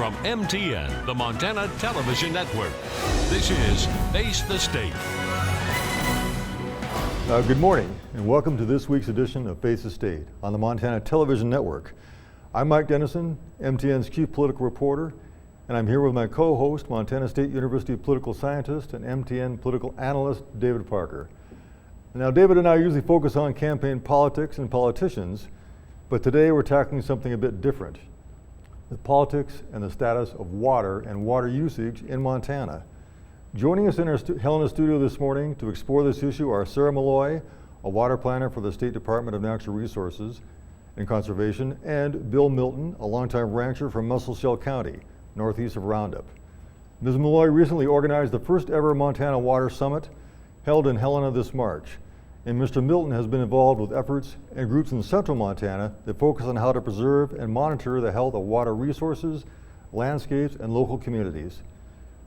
from MTN, the Montana Television Network. This is Face the State. Good morning, and welcome to this week's edition of Face the State on the Montana Television Network. I'm Mike Dennison, MTN's chief political reporter, and I'm here with my co-host, Montana State University political scientist and MTN political analyst, David Parker. Now, David and I usually focus on campaign politics and politicians, but today we're tackling something a bit different: the politics and the status of water and water usage in Montana. Joining us in our Helena studio this morning to explore this issue are Sarah Malloy, a water planner for the State Department of Natural Resources and Conservation, and Bill Milton, a longtime rancher from Musselshell County, northeast of Roundup. Ms. Malloy recently organized the first ever Montana Water Summit held in Helena this March. And Mr. Milton has been involved with efforts and groups in central Montana that focus on how to preserve and monitor the health of water resources, landscapes, and local communities.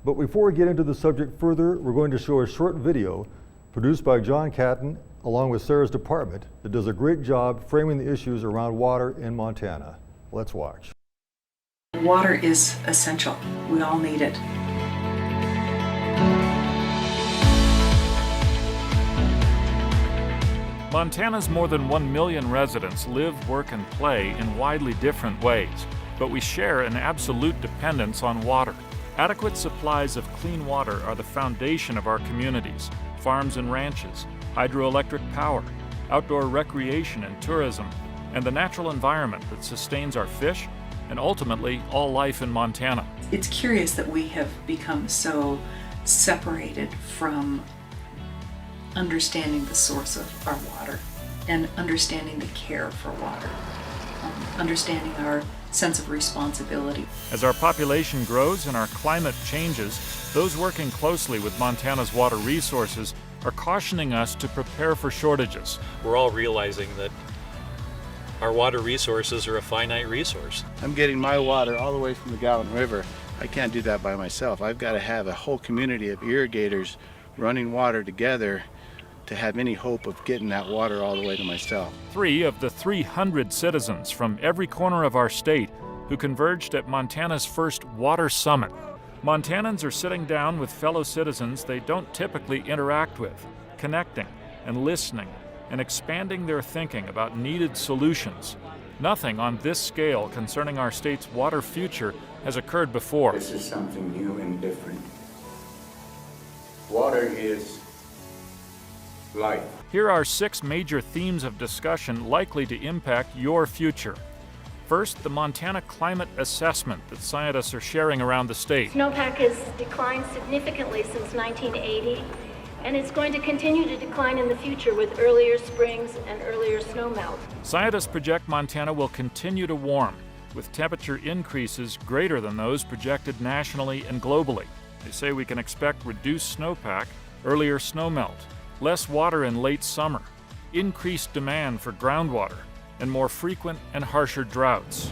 But before we get into the subject further, we're going to show a short video produced by John Catton along with Sarah's department that does a great job framing the issues around water in Montana. Let's watch. Water is essential. We all need it. Montana's more than 1 million residents live, work, and play in widely different ways, but we share an absolute dependence on water. Adequate supplies of clean water are the foundation of our communities, farms and ranches, hydroelectric power, outdoor recreation and tourism, and the natural environment that sustains our fish and ultimately all life in Montana. It's curious that we have become so separated from understanding the source of our water and understanding the care for water, understanding our sense of responsibility. As our population grows and our climate changes, those working closely with Montana's water resources are cautioning us to prepare for shortages. We're all realizing that our water resources are a finite resource. I'm getting my water all the way from the Gowan River. I can't do that by myself. I've got to have a whole community of irrigators running water together to have any hope of getting that water all the way to myself. 3 of the 300 citizens from every corner of our state who converged at Montana's first Water Summit. Montanans are sitting down with fellow citizens they don't typically interact with, connecting and listening and expanding their thinking about needed solutions. Nothing on this scale concerning our state's water future has occurred before. This is something new and different. Water is life. Here are 6 major themes of discussion likely to impact your future. First, the Montana Climate Assessment that scientists are sharing around the state. Snowpack has declined significantly since 1980, and it's going to continue to decline in the future with earlier springs and earlier snowmelt. Scientists project Montana will continue to warm, with temperature increases greater than those projected nationally and globally. They say we can expect reduced snowpack, earlier snowmelt, less water in late summer, increased demand for groundwater, and more frequent and harsher droughts.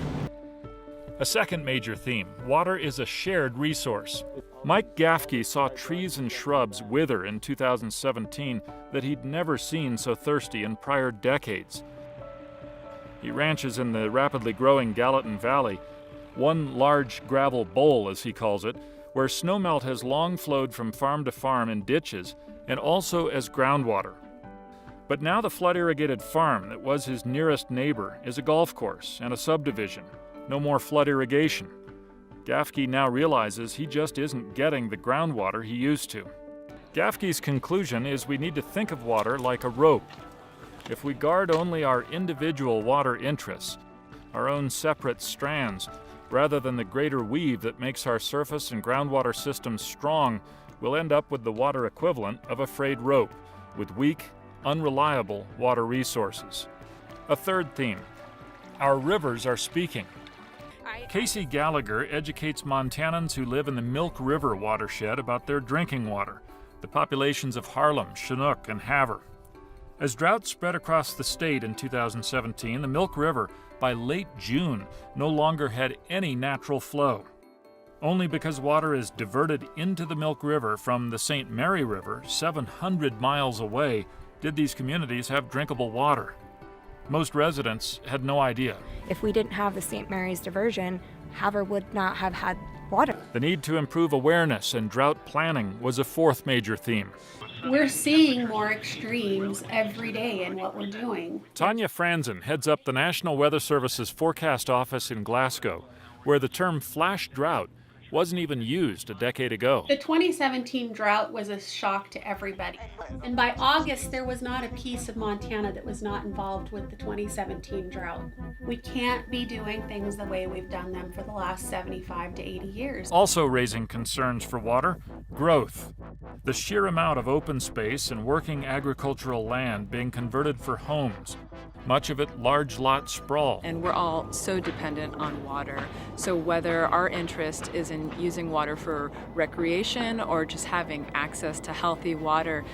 A second major theme: water is a shared resource. Mike Gaffke saw trees and shrubs wither in 2017 that he'd never seen so thirsty in prior decades. He ranches in the rapidly growing Gallatin Valley, one large gravel bowl, as he calls it, where snowmelt has long flowed from farm to farm in ditches and also as groundwater. But now the flood-irrigated farm that was his nearest neighbor is a golf course and a subdivision. No more flood irrigation. Gaffke now realizes he just isn't getting the groundwater he used to. Gaffke's conclusion is we need to think of water like a rope. If we guard only our individual water interests, our own separate strands, rather than the greater weave that makes our surface and groundwater systems strong, we'll end up with the water equivalent of a frayed rope, with weak, unreliable water resources. A third theme: our rivers are speaking. Casey Gallagher educates Montanans who live in the Milk River watershed about their drinking water, the populations of Harlem, Chinook, and Havre. As drought spread across the state in 2017, the Milk River, by late June, no longer had any natural flow. Only because water is diverted into the Milk River from the St. Mary River, 700 miles away, did these communities have drinkable water. Most residents had no idea. If we didn't have the St. Mary's diversion, have or would not have had water. The need to improve awareness and drought planning was a fourth major theme. We're seeing more extremes every day in what we're doing. Tanya Franzen heads up the National Weather Service's forecast office in Glasgow, where the term flash drought wasn't even used a decade ago. The 2017 drought was a shock to everybody. And by August, there was not a piece of Montana that was not involved with the 2017 drought. We can't be doing things the way we've done them for the last 75 to 80 years. Also raising concerns for water, growth. The sheer amount of open space and working agricultural land being converted for homes, much of it large lot sprawl. And we're all so dependent on water. So whether our interest is in using water for recreation or just having access to healthy water,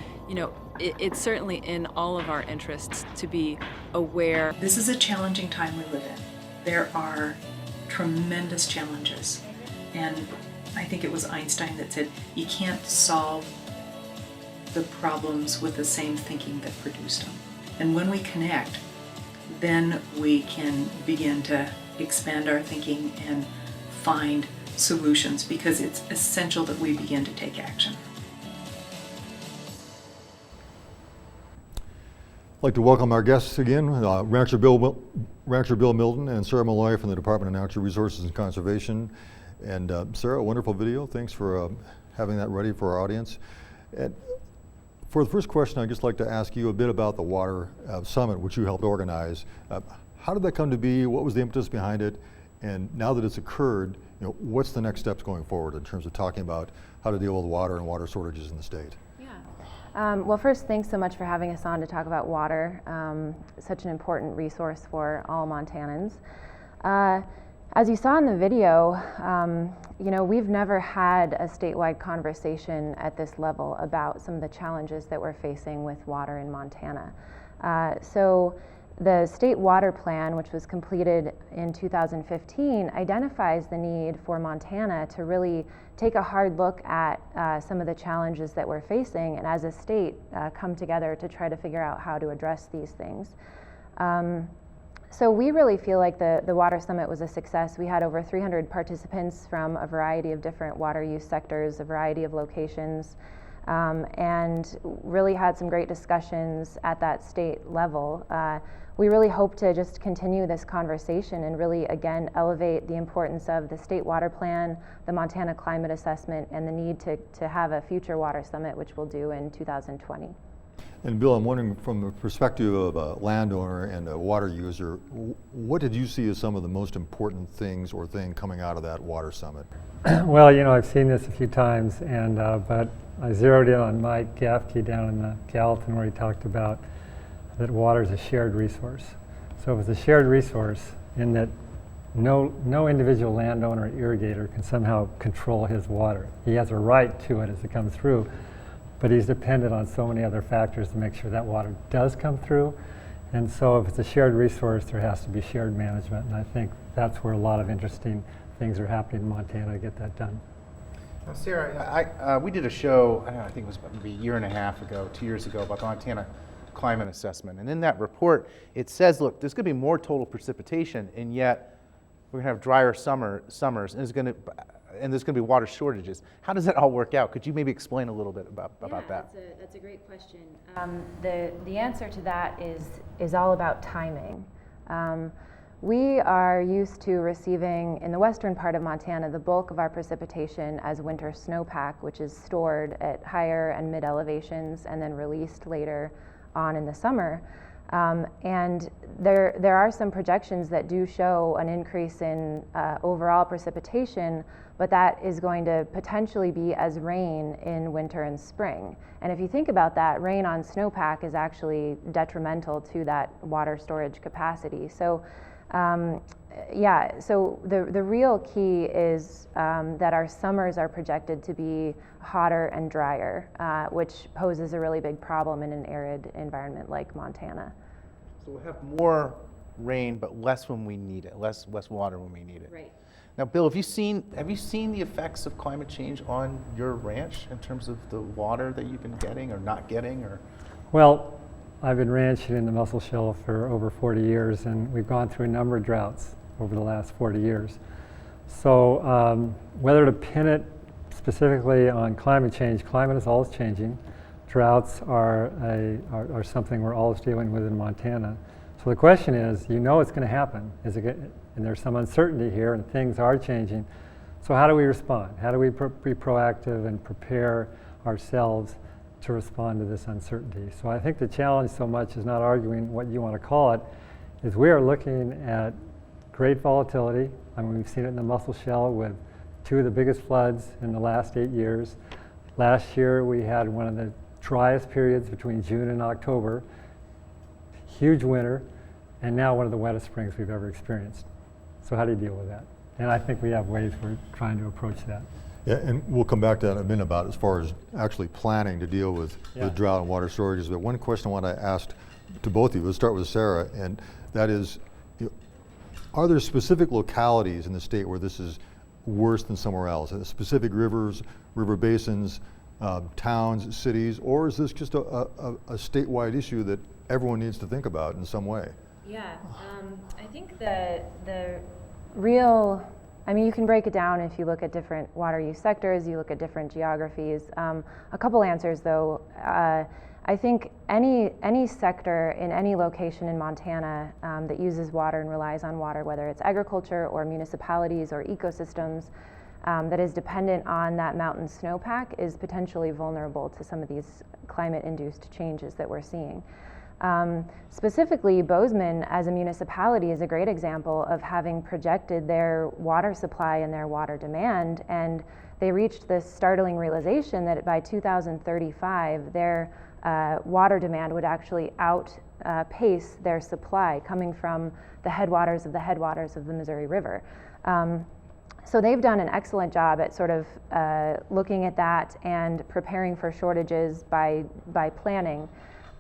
it's certainly in all of our interests to be aware. This is a challenging time we live in. There are tremendous challenges. And I think it was Einstein that said, you can't solve the problems with the same thinking that produced them. And when we connect, then we can begin to expand our thinking and find solutions, because it's essential that we begin to take action. I'd like to welcome our guests again, Rancher Bill Milton and Sarah Malloy from the Department of Natural Resources and Conservation. And Sarah, a wonderful video. Thanks for having that ready for our audience. And for the first question, I'd just like to ask you a bit about the Water Summit, which you helped organize. How did that come to be? What was the impetus behind it? And now that it's occurred, what's the next steps going forward in terms of talking about how to deal with water and water shortages in the state? Well, first, thanks so much for having us on to talk about water, such an important resource for all Montanans. As you saw in the video, we've never had a statewide conversation at this level about some of the challenges that we're facing with water in Montana. So the state water plan, which was completed in 2015, identifies the need for Montana to really take a hard look at some of the challenges that we're facing, and as a state come together to try to figure out how to address these things. So we really feel like the Water Summit was a success. We had over 300 participants from a variety of different water use sectors, a variety of locations, and really had some great discussions at that state level. We really hope to just continue this conversation and really, again, elevate the importance of the state water plan, the Montana climate assessment, and the need to have a future water summit, which we'll do in 2020. And Bill, I'm wondering, from the perspective of a landowner and a water user, what did you see as some of the most important things coming out of that water summit? Well, I've seen this a few times, and but I zeroed in on Mike Gaffkey down in the Gallatin, where he talked about that water is a shared resource. So if it's a shared resource, in that no individual landowner or irrigator can somehow control his water. He has a right to it as it comes through, but he's dependent on so many other factors to make sure that water does come through. And so if it's a shared resource, there has to be shared management, and I think that's where a lot of interesting things are happening in Montana to get that done. Now, Sarah, we did a show, I think it was maybe a year and a half ago, 2 years ago, about the Montana climate assessment. And in that report, it says, look, there's going to be more total precipitation, and yet we're going to have drier summers, and there's going to be water shortages. How does that all work out? Could you maybe explain a little bit about that? That's a great question. The answer to that is all about timing. We are used to receiving, in the western part of Montana, the bulk of our precipitation as winter snowpack, which is stored at higher and mid elevations and then released later on in the summer. And there are some projections that do show an increase in overall precipitation, but that is going to potentially be as rain in winter and spring. And if you think about that, rain on snowpack is actually detrimental to that water storage capacity. So so the real key is that our summers are projected to be hotter and drier, which poses a really big problem in an arid environment like Montana. So we'll have more rain, but less when we need it, less water when we need it. Right. Now, Bill, have you seen the effects of climate change on your ranch in terms of the water that you've been getting or not getting? Or Well, I've been ranching in the Muscle Shoals for over 40 years, and we've gone through a number of droughts over the last 40 years. So whether to pin it specifically on climate change, climate is always changing. Droughts are something we're always dealing with in Montana. So the question is, you know it's going to happen, and there's some uncertainty here, and things are changing. So how do we respond? How do we be proactive and prepare ourselves to respond to this uncertainty? So I think the challenge so much is not arguing what you want to call it, is we are looking at great volatility. I mean, we've seen it in the Mussel Shale with 2 of the biggest floods in the last 8 years. Last year we had one of the driest periods between June and October, huge winter, and now one of the wettest springs we've ever experienced. So how do you deal with that? And I think we have ways we're trying to approach that. Yeah, and we'll come back to that in a minute about as far as actually planning to deal with drought and water shortages. But one question I want to ask to both of you, let's start with Sarah, and that is, are there specific localities in the state where this is worse than somewhere else? Specific rivers, river basins, towns, cities, or is this just a statewide issue that everyone needs to think about in some way? Yeah, I think the real, I mean, you can break it down if you look at different water use sectors, you look at different geographies. A couple answers though. I think any sector in any location in Montana that uses water and relies on water, whether it's agriculture or municipalities or ecosystems, that is dependent on that mountain snowpack is potentially vulnerable to some of these climate-induced changes that we're seeing. Specifically, Bozeman as a municipality is a great example of having projected their water supply and their water demand, and they reached this startling realization that by 2035 their water demand would actually outpace their supply coming from the headwaters of the Missouri River. So they've done an excellent job at sort of looking at that and preparing for shortages by planning.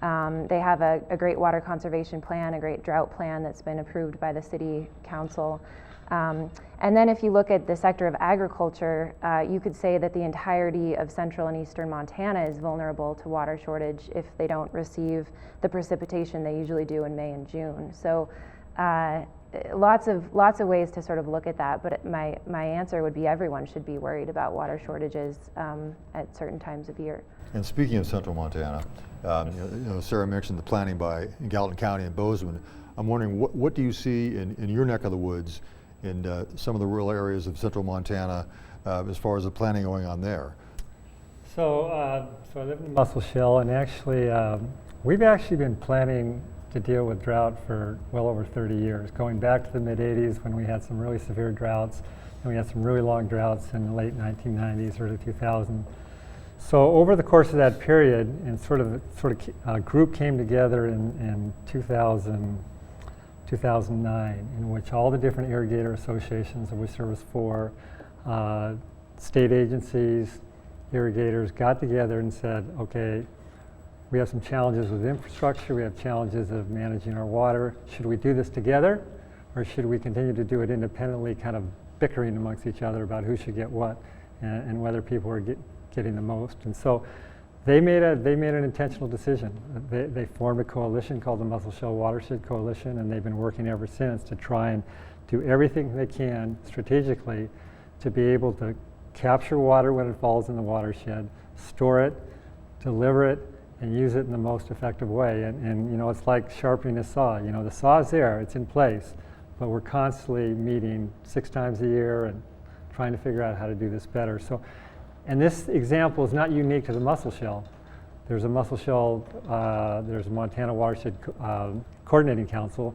They have a great water conservation plan, a great drought plan that's been approved by the city council. And then if you look at the sector of agriculture, you could say that the entirety of central and eastern Montana is vulnerable to water shortage if they don't receive the precipitation they usually do in May and June. So lots of ways to sort of look at that, but my answer would be everyone should be worried about water shortages at certain times of year. And speaking of central Montana, Sarah mentioned the planning by Gallatin County and Bozeman. I'm wondering, what do you see in your neck of the woods in some of the rural areas of central Montana as far as the planning going on there? So I live in the Mussel Shale, and actually we've actually been planning to deal with drought for well over 30 years, going back to the mid-'80s when we had some really severe droughts, and we had some really long droughts in the late 1990s, early 2000s. So over the course of that period, and a group came together in 2009, in which all the different irrigator associations, of which there was 4, state agencies, irrigators got together and said, okay, we have some challenges with infrastructure, we have challenges of managing our water. Should we do this together, or should we continue to do it independently, kind of bickering amongst each other about who should get what and whether people are getting the most? And so they made an intentional decision. They formed a coalition called the Mussel Shale Watershed Coalition, and they've been working ever since to try and do everything they can strategically to be able to capture water when it falls in the watershed, store it, deliver it, and use it in the most effective way. And it's like sharpening a saw. The saw is there, it's in place, but we're constantly meeting 6 times a year and trying to figure out how to do this better. So, and this example is not unique to the Mussel Shale. There's a Mussel Shale, there's a Montana Watershed Coordinating Council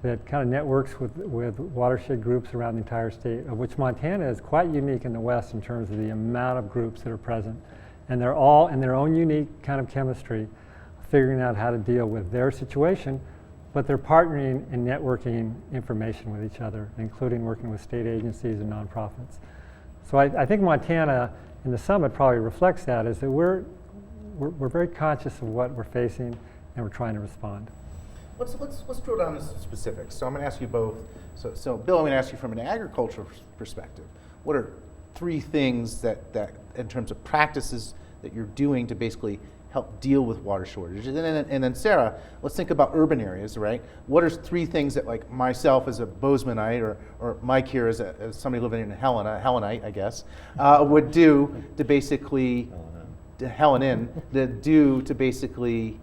that kind of networks with watershed groups around the entire state, of which Montana is quite unique in the West in terms of the amount of groups that are present. And they're all in their own unique kind of chemistry, figuring out how to deal with their situation, but they're partnering and networking information with each other, including working with state agencies and nonprofits. So I think Montana in the summit probably reflects that, is that we're very conscious of what we're facing and we're trying to respond. Let's drill down into specifics. So I'm going to ask you both. So Bill, I'm going to ask you from an agricultural perspective. What are 3 things that in terms of practices that you're doing to basically help deal with water shortages? And then Sarah, let's think about urban areas, right? What are 3 things that, like myself as a Bozemanite or Mike here as somebody living in Hellenite, I guess, would do to basically, to basically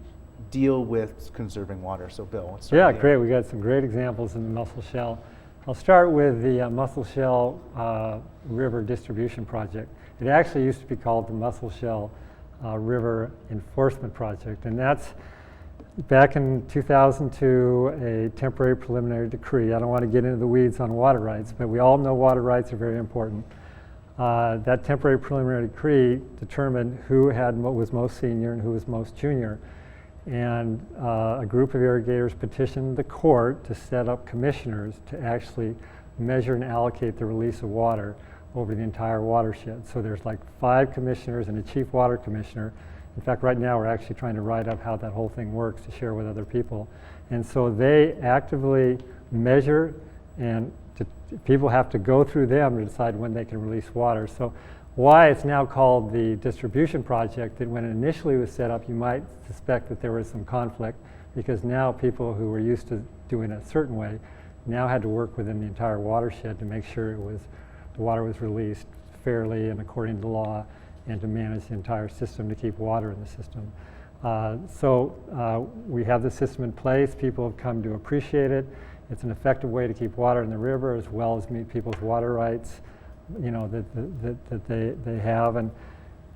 deal with conserving water? So Bill, let's start with you. Great. We got some great examples in the Muscle Shell. I'll start with the Muscle Shell River Distribution Project. It actually used to be called the Muscle Shell River Enforcement Project, and that's back in 2002, a temporary preliminary decree. I don't want to get into the weeds on water rights, but we all know water rights are very important. That temporary preliminary decree determined who was most senior and who was most junior. And a group of irrigators petitioned the court to set up commissioners to actually measure and allocate the release of water over the entire watershed. So there's like 5 commissioners and a chief water commissioner. In fact, right now we're actually trying to write up how that whole thing works to share with other people. And so they actively measure, and people have to go through them to decide when they can release water. So why it's now called the distribution project, that when it initially was set up, you might suspect that there was some conflict, because now people who were used to doing it a certain way now had to work within the entire watershed to make sure the water was released fairly and according to law, and to manage the entire system to keep water in the system. So we have the system in place. People have come to appreciate it. It's an effective way to keep water in the river, as well as meet people's water rights, that they have, and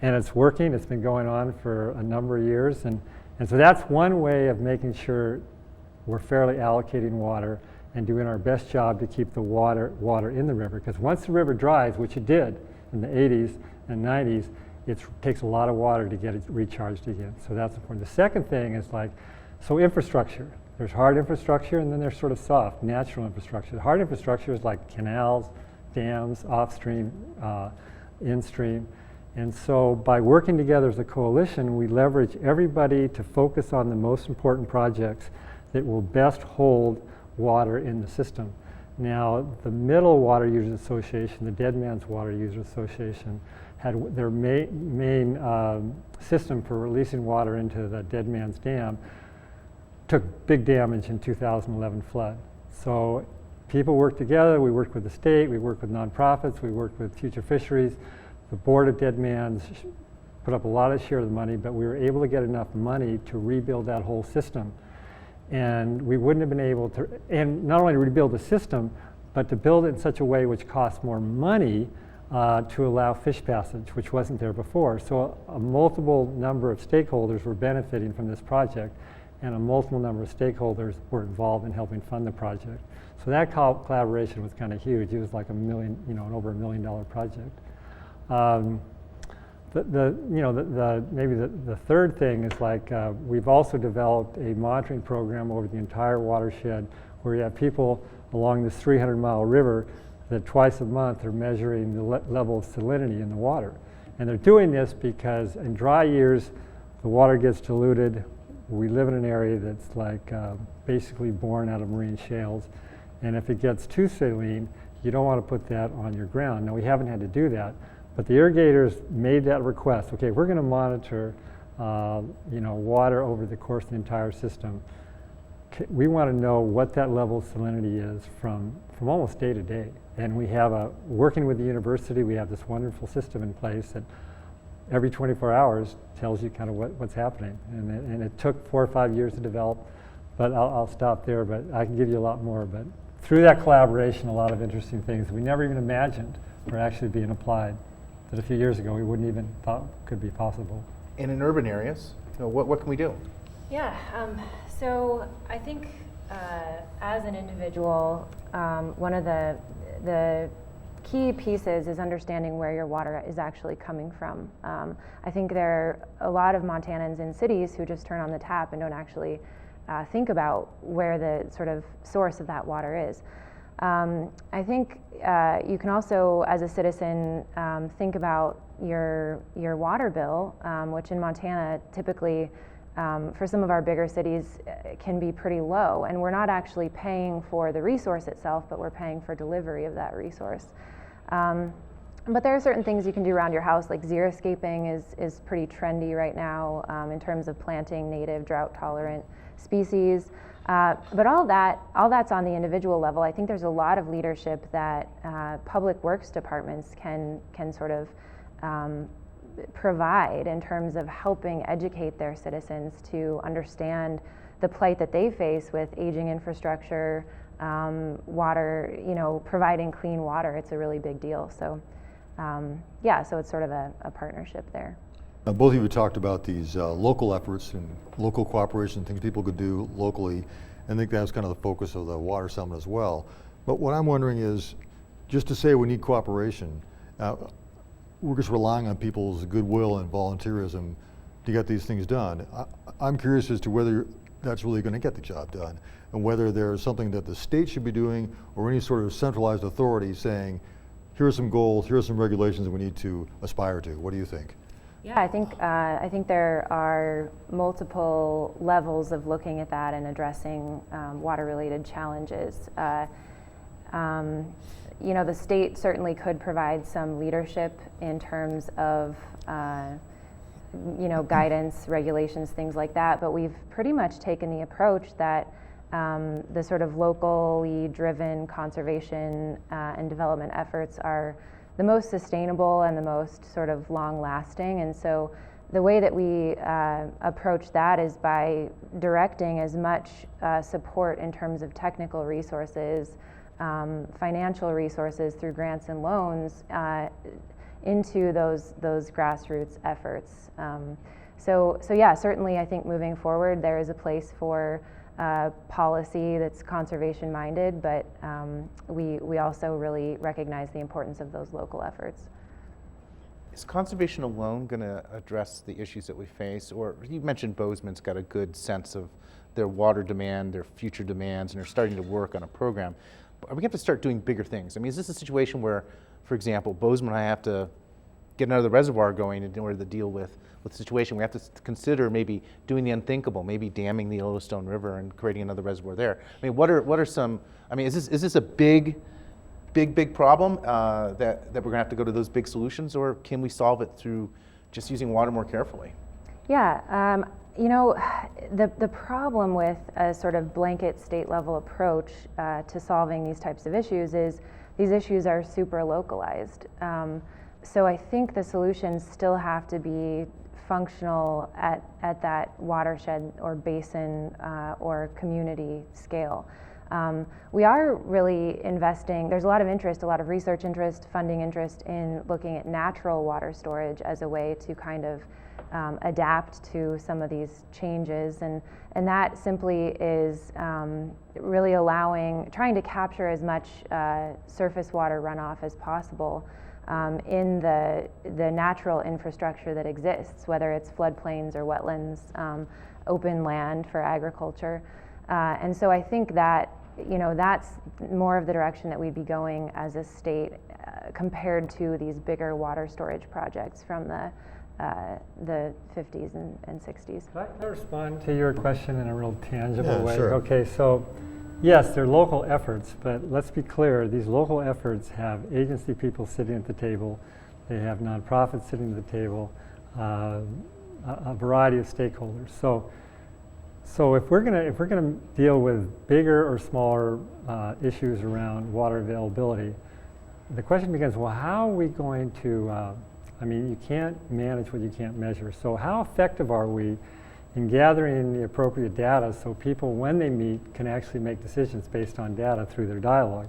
it's working. It's been going on for a number of years, and so that's one way of making sure we're fairly allocating water and doing our best job to keep the water in the river. Because once the river dries, which it did in the 80s and 90s, it takes a lot of water to get it recharged again. So that's important. The second thing is infrastructure. There's hard infrastructure, and then there's sort of soft, natural infrastructure. The hard infrastructure is like canals, dams, offstream, instream. And so by working together as a coalition, we leverage everybody to focus on the most important projects that will best hold water in the system. Now, the Middle Water Users Association, the Dead Man's Water Users Association, had their main system for releasing water into the Dead Man's Dam, took big damage in 2011 flood. So people worked together. We worked with the state, we worked with nonprofits, we worked with Future Fisheries. The board of Dead Man's put up a lot of share of the money, but we were able to get enough money to rebuild that whole system. And we wouldn't have been able to, and not only to rebuild the system, but to build it in such a way which costs more money to allow fish passage, which wasn't there before. So a multiple number of stakeholders were benefiting from this project, and a multiple number of stakeholders were involved in helping fund the project. So that collaboration was kind of huge. It was like an over $1 million project. Maybe the third thing is we've also developed a monitoring program over the entire watershed, where you have people along this 300-mile river that twice a month are measuring the level of salinity in the water. And they're doing this because in dry years, the water gets diluted. We live in an area that's basically born out of marine shales. And if it gets too saline, you don't want to put that on your ground. Now, we haven't had to do that, but the irrigators made that request. Okay, we're going to monitor water over the course of the entire system. We want to know what that level of salinity is from almost day to day. And we have working with the university, we have this wonderful system in place that every 24 hours tells you kind of what's happening. And it took 4 or 5 years to develop, but I'll stop there, but I can give you a lot more. But through that collaboration, a lot of interesting things we never even imagined were actually being applied, that a few years ago we wouldn't even thought could be possible. And in urban areas, what can we do? Yeah, so I think as an individual, one of the key pieces is understanding where your water is actually coming from. I think there are a lot of Montanans in cities who just turn on the tap and don't actually think about where the sort of source of that water is. I think you can also, as a citizen, think about your water bill, which in Montana typically, for some of our bigger cities, can be pretty low. And we're not actually paying for the resource itself, but we're paying for delivery of that resource. But there are certain things you can do around your house, like xeriscaping is pretty trendy right now in terms of planting native drought-tolerant species. But all that's on the individual level. I think there's a lot of leadership that public works departments can sort of provide in terms of helping educate their citizens to understand the plight that they face with aging infrastructure, water, providing clean water. It's a really big deal. So so it's sort of a partnership there. Now, both of you talked about these local efforts and local cooperation, things people could do locally, and I think that's kind of the focus of the Water Summit as well. But what I'm wondering is, just to say we need cooperation, we're just relying on people's goodwill and volunteerism to get these things done. I'm curious as to whether that's really going to get the job done, and whether there's something that the state should be doing or any sort of centralized authority saying, here are some goals, here are some regulations that we need to aspire to. What do you think? Yeah, I think there are multiple levels of looking at that and addressing water-related challenges. The state certainly could provide some leadership in terms of guidance, regulations, things like that. But we've pretty much taken the approach that the sort of locally driven conservation and development efforts are the most sustainable and the most sort of long lasting. And so the way that we approach that is by directing as much support in terms of technical resources, financial resources through grants and loans into those grassroots efforts. So yeah, certainly I think moving forward there is a place for policy that's conservation minded, but we also really recognize the importance of those local efforts. Is conservation alone going to address the issues that we face? Or you mentioned Bozeman's got a good sense of their water demand, their future demands, and they're starting to work on a program. Are we going to have to start doing bigger things? I mean, is this a situation where, for example, Bozeman and I have to get another reservoir going in order to deal with the situation? We have to consider maybe doing the unthinkable, maybe damming the Yellowstone River and creating another reservoir there. I mean, what are some? I mean, is this a big problem that we're going to have to go to those big solutions, or can we solve it through just using water more carefully? Yeah, the problem with a sort of blanket state level approach to solving these types of issues is these issues are super localized. So I think the solutions still have to be functional at that watershed or basin or community scale. We are really investing, there's a lot of interest, a lot of research interest, funding interest in looking at natural water storage as a way to kind of adapt to some of these changes, and that simply is really trying to capture as much surface water runoff as possible in the natural infrastructure that exists, whether it's floodplains or wetlands, open land for agriculture. And so I think that that's more of the direction that we'd be going as a state compared to these bigger water storage projects from the 50s and 60s. Can I respond to your question in a real tangible way? Sure. Okay, so yes, they're local efforts, but let's be clear, these local efforts have agency people sitting at the table, they have nonprofits sitting at the table, a variety of stakeholders. So if we're gonna deal with bigger or smaller issues around water availability, the question becomes, well, how are we going to I mean, you can't manage what you can't measure. So how effective are we in gathering the appropriate data so people, when they meet, can actually make decisions based on data through their dialogue?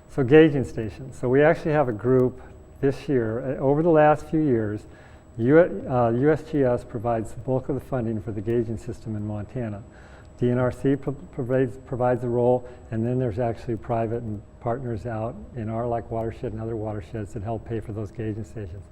So gauging stations. So we actually have a group this year. Over the last few years, USGS provides the bulk of the funding for the gauging system in Montana. DNRC provides the role, and then there's actually private and partners out in our watershed and other watersheds that help pay for those gauging stations.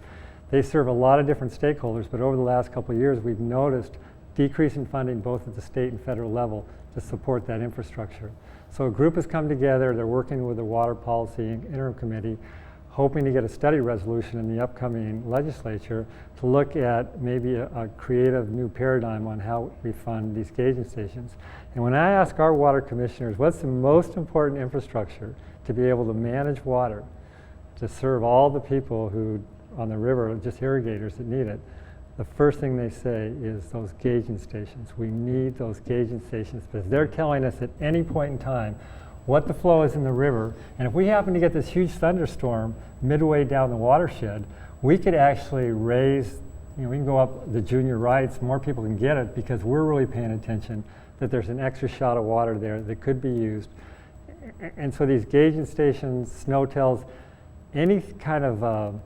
They serve a lot of different stakeholders, but over the last couple of years, we've noticed decreasing funding both at the state and federal level to support that infrastructure. So a group has come together, they're working with the Water Policy Interim Committee, hoping to get a study resolution in the upcoming legislature to look at maybe a creative new paradigm on how we fund these gauging stations. And when I ask our water commissioners, what's the most important infrastructure to be able to manage water, to serve all the people who on the river, just irrigators that need it, the first thing they say is those gauging stations. We need those gauging stations because they're telling us at any point in time what the flow is in the river. And if we happen to get this huge thunderstorm midway down the watershed, we could actually raise, we can go up the junior rights, more people can get it because we're really paying attention that there's an extra shot of water there that could be used. And so these gauging stations, snow tells, any kind of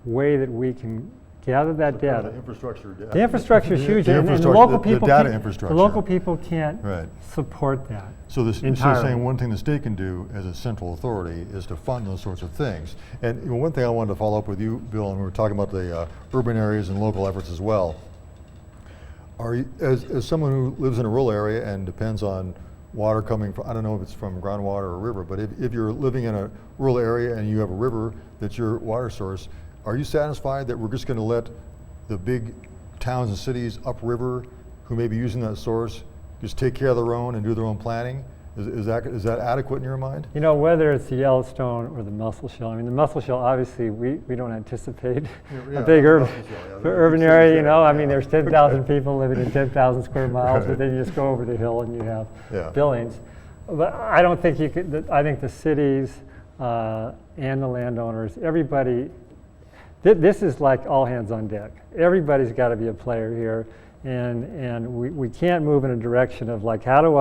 way that we can gather that data. The infrastructure. The infrastructure is huge, and the local the people data can't, infrastructure. the local people can't right. support that. So this is entirely. saying one thing the state can do as a central authority is to fund those sorts of things. And one thing I wanted to follow up with you, Bill, and we were talking about the urban areas and local efforts as well. Are you, as someone who lives in a rural area and depends on water coming from, I don't know if it's from groundwater or a river, but if you're living in a rural area and you have a river that's your water source, are you satisfied that we're just going to let the big towns and cities upriver who may be using that source just take care of their own and do their own planning? Is that adequate in your mind? Whether it's the Yellowstone or the Musselshell, I mean, the Musselshell, obviously, we don't anticipate a big urban area, I mean, there's 10,000 people living in 10,000 square miles, but then you just go over the hill and you have buildings. But I don't think you could, I think the cities and the landowners, everybody, this is like all hands on deck. Everybody's got to be a player here, and we can't move in a direction of like, how do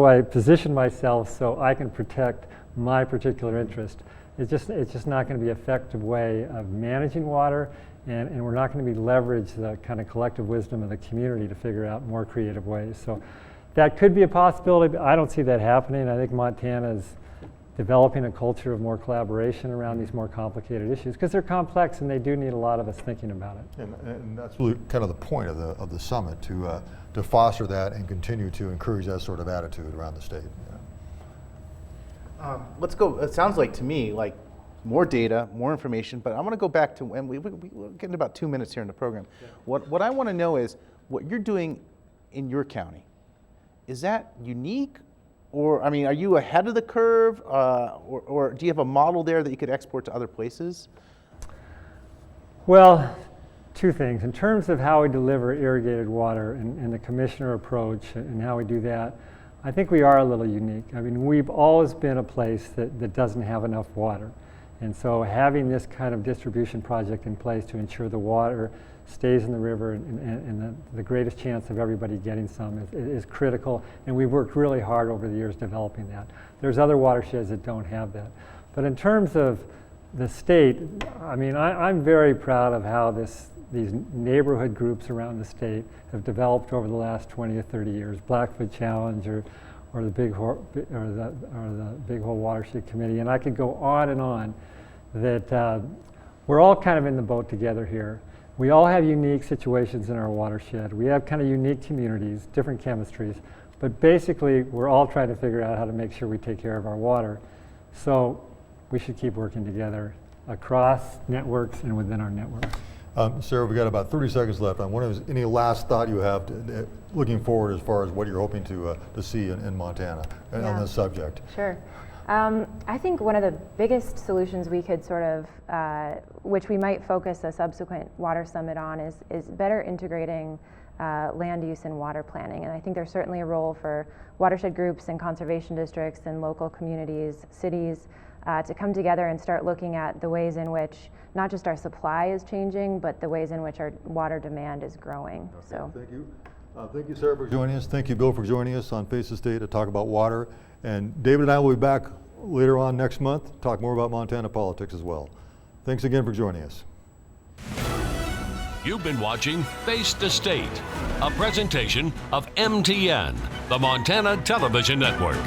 I position myself so I can protect my particular interest? It's just not going to be an effective way of managing water, and we're not going to be leverage the kind of collective wisdom of the community to figure out more creative ways. So that could be a possibility, but I don't see that happening. I think Montana's developing a culture of more collaboration around these more complicated issues because they're complex and they do need a lot of us thinking about it. And that's really kind of the point of the summit, to foster that and continue to encourage that sort of attitude around the state. Let's go, it sounds like to me like more data, more information, but I want to go back to, and we're getting about 2 minutes here in the program. Yeah. What I want to know is what you're doing in your county. Is that unique? Or, I mean, are you ahead of the curve? Or do you have a model there that you could export to other places? Well, two things. In terms of how we deliver irrigated water and the commissioner approach and how we do that, I think we are a little unique. I mean, we've always been a place that doesn't have enough water. And so having this kind of distribution project in place to ensure the water stays in the river and the greatest chance of everybody getting some is critical, and we've worked really hard over the years developing that. There's other watersheds that don't have that. But in terms of the state, I mean, I'm very proud of how these neighborhood groups around the state have developed over the last 20 or 30 years. Blackfoot Challenge or the Big Hole Watershed Committee, and I could go on that we're all kind of in the boat together here. We all have unique situations in our watershed. We have kind of unique communities, different chemistries, but basically we're all trying to figure out how to make sure we take care of our water. So we should keep working together across networks and within our networks. Sarah, we've got about 30 seconds left. I wonder if any last thought you have looking forward as far as what you're hoping to see in Montana on this subject. Sure. I think one of the biggest solutions we could sort of, which we might focus a subsequent water summit on, is better integrating land use and water planning. And I think there's certainly a role for watershed groups and conservation districts and local communities, cities, to come together and start looking at the ways in which not just our supply is changing, but the ways in which our water demand is growing. Okay, so thank you. Thank you, Sarah, for joining us. Thank you, Bill, for joining us on Face the State to talk about water. And David and I will be back later on next month to talk more about Montana politics as well. Thanks again for joining us. You've been watching Face the State, a presentation of MTN, the Montana Television Network.